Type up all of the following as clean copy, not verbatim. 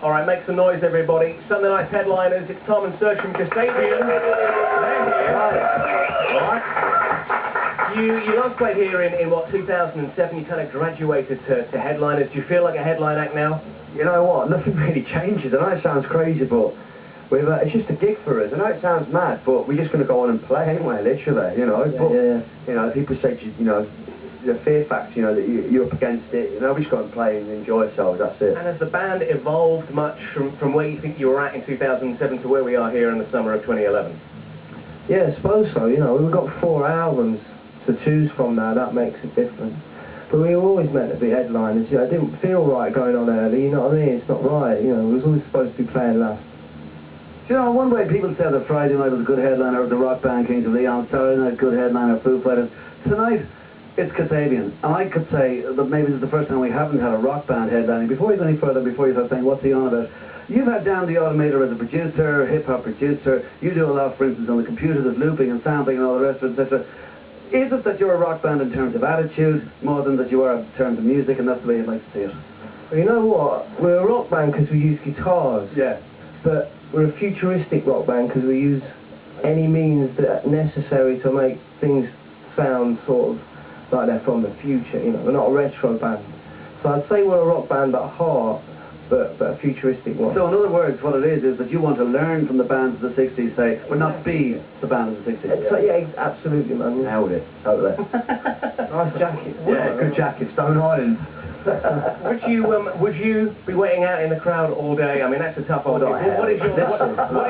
All right, make some noise, everybody. Sunday night's headliners. It's Tom and Serge from Kasabian. They're here. All right. You last played here in what, 2007? You kind of graduated to headliners. Do you feel like a headline act now? You know what? Nothing really changes. I know it sounds crazy, but it's just a gig for us. I know it sounds mad, but we're just going to go on and play anyway, literally. You know, you know, people say, you know, the fear factor, you know, that you're up against it. You know, we just go and play and enjoy ourselves. That's it. And has the band evolved much from where you think you were at in 2007 to where we are here in the summer of 2011? Yeah, I suppose so. You know, we've got 4 albums to choose from now. That makes a difference. But we were always meant to be headliners. You know, it didn't feel right going on early. You know what I mean? It's not right. You know, we was always supposed to be playing last. You know, one way people say that Friday night was a good headliner of the rock band Kings of Leon, Saturday night good headliner Foo Fighters. Tonight, it's Kasabian. And I could say that maybe this is the first time we haven't had a rock band headlining. Before you go any further, before you start saying, what's he on about? You've had Dan the Automator as a producer, hip-hop producer. You do a lot, for instance, on the computer, there's looping and sampling and all the rest of it, etc. Is it that you're a rock band in terms of attitude, more than that you are in terms of music, and that's the way you'd like to see it? Well, you know what? We're a rock band because we use guitars. Yeah. But we're a futuristic rock band because we use any means that are necessary to make things sound sort of like they're from the future. You know, we're not a retro band. So I'd say we're a rock band at heart, but a futuristic one. So in other words, what it is that you want to learn from the bands of the 60s, say, but not be the band of the 60s. So, yeah, absolutely, man. Nailed it. Totally. Nice jacket. Yeah, good jacket. Stone Island. Would you be waiting out in the crowd all day? I mean, that's a tough one. What is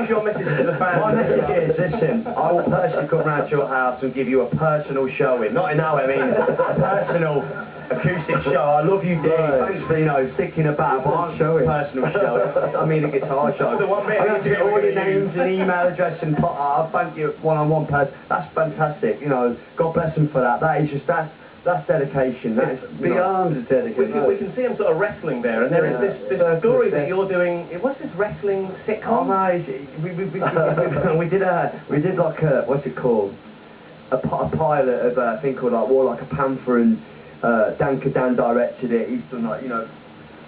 your message to the fans? My message is, listen, I will personally come round to your house and give you a personal showing. Not in how I mean, a personal acoustic show. I love you, Dave. Thanks for, you know, sticking about, but I'll show it. Personal show. I mean a guitar show. The one bit I have to get all your names and email address and I'll thank you one-on-one person. That's fantastic. You know, God bless him for that. That is just, that's dedication. That is beyond dedication. We can see him sort of wrestling there, and there is this story that you're doing. What's this wrestling sitcom? Oh, no, we did like a, what's it called? A pilot of a thing called like War Like a Panther, and Dan directed it. He's done like, you know,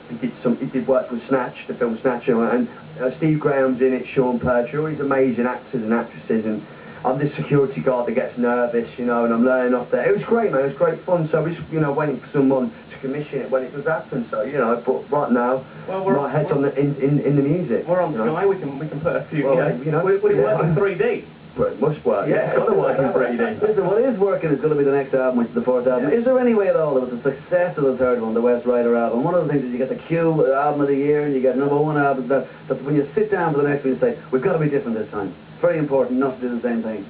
he did work with Snatch, the film Snatch, and Steve Graham's in it, Sean Pertwee, all these amazing actors and actresses, and I'm this security guard that gets nervous, you know, and I'm learning off there. It was great, man. It was great fun. So we just, you know, waiting for someone to commission it when it does happen. So, you know, but right now, my head's on in the music. We're on Sky. We can put a few. Well, you know, would it work in 3D? Well, it must work. Yeah, it's got to work in 3D. Listen, what is working is going to be the next album, which is the 4th album. Yeah. Is there any way at all that with the success of the 3rd one, the West Rider album, one of the things is you get the Q album of the year and you get #1 album, that when you sit down for the next one you say, we've got to be different this time. It's very important not to do the same thing.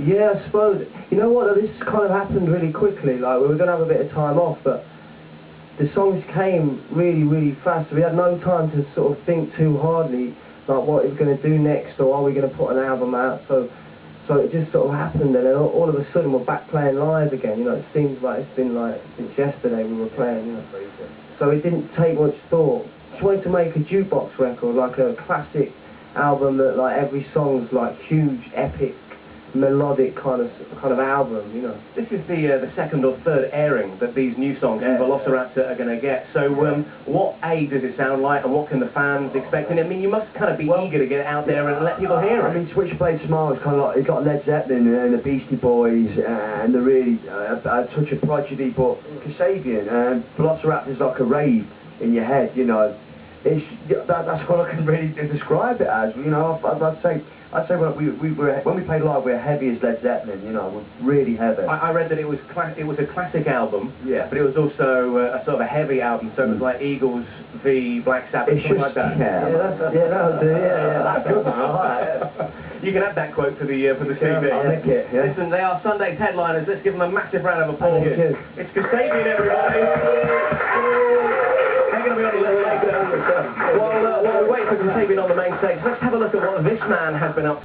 Yeah, I suppose. You know what, this kind of happened really quickly. Like, we were going to have a bit of time off, but the songs came really, really fast. So we had no time to sort of think too hardly, like what we're going to do next, or are we going to put an album out. So it just sort of happened, and then all of a sudden we're back playing live again. You know, it seems like it's been like since yesterday we were playing, you know. So it didn't take much thought. Just wanted to make a jukebox record, like a classic album that like every song's like huge, epic, melodic kind of album, you know. This is the 2nd or 3rd airing that these new songs in Velociraptor are going to get. So what does it sound like, and what can the fans expect? And I mean, you must kind of be eager to get it out there and let people hear it. I mean, Switchblade Smile is kind of like, it's got Led Zeppelin and the Beastie Boys and the really a touch of Prodigy, but Kasabian, Velociraptor is like a rave in your head, you know. That's what I can really describe it as, you know. I'd say when we play live, we're heavy as Led Zeppelin, you know, we're really heavy. I read that it was a classic album, yeah, but it was also a sort of a heavy album, so it was like Eagles v Black Sabbath, something like that. That'll do, that's good, alright. You can have that quote for the CV. I'll nick it, yeah. Listen, they are Sunday's headliners. Let's give them a massive round of applause. Thank you. It's Kasabian, everybody. They're going to be on a little later. While we wait for Kasabian on the main stage, let's have a look at what this man has been up to.